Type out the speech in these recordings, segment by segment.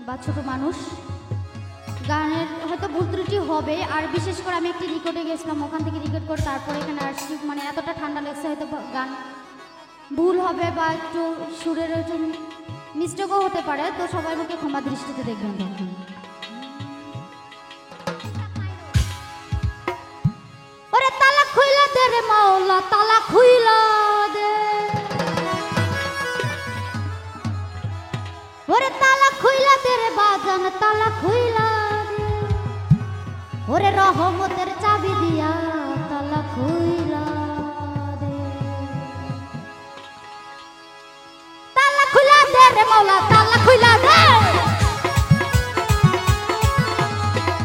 বা ছোট মানুষ, গানের হয়তো ভুল ত্রুটি হবে। আর বিশেষ করে আমি একটি রেকর্ডে গেছিলাম, ওখান থেকে রেকর্ড করে তারপরে এখানে আসছি। মানে এতটা ঠান্ডা লাগছে, হয়তো গান ভুল হবে বা একটু সুরের একটু মিস্টেকও হতে পারে, তো সবাই আমাকে ক্ষমা দৃষ্টিতে দেখবেন। তখন ওরে তালা খুইলা দে রে মাওলা, তালা খুইলা দে, ওরে তালা খুইলা দে রে বাজান, তালা খুইলা দে, ওরে রহমতের চাবি দিয়া তালা খুইলা দে, তালা খুইলা দে রে মাওলা, তালা খুইলা দে,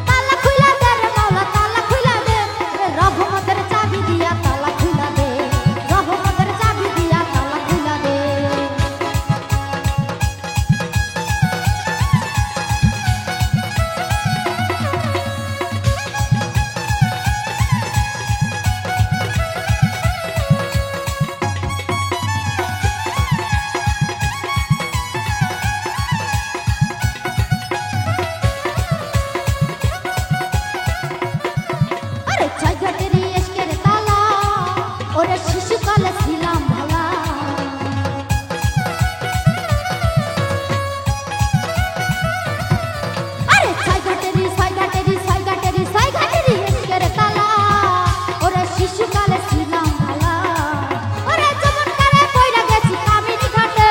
তালা খুইলা দে রে মাওলা, তালা খুইলা দে, ওরে রহমতের চাবি দিয়া তালা খুইলা দে, রহমতের চাবি দিয়া তালা খুইলা দে। ওরে শিশুকালে ছিলাম ভালা, আরে সাইঘাটেরি সাইঘাটেরি সাইঘাটেরি সাইঘাটেরি এসকের তালা, ওরে শিশুকালে ছিলাম ভালা, ওরে যমন কালে পয়রা গেছি কামিনী ঘাটে,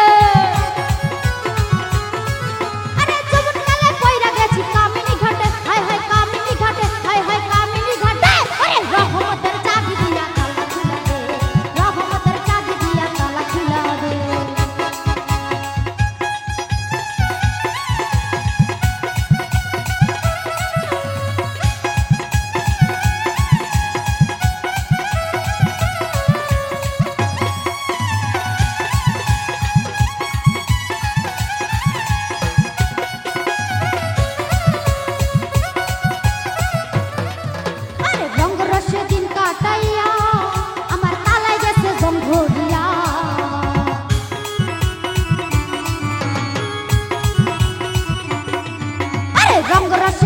আরে যমন কালে পয়রা গেছি কামিনী ঘাটে, হায় হায় কামিনী ঘাটে, হায় হায় কামিনী ঘাটে, ওরে রহমতের চাবি দিয়া তালা খুলা দে, রহমতের চাবি দিয়া তালা খুলা দে। আরে রঙ রসে দিন কাটাইয়া আমার তালায় গেছে জং ধরিয়া, আরে রঙ রসে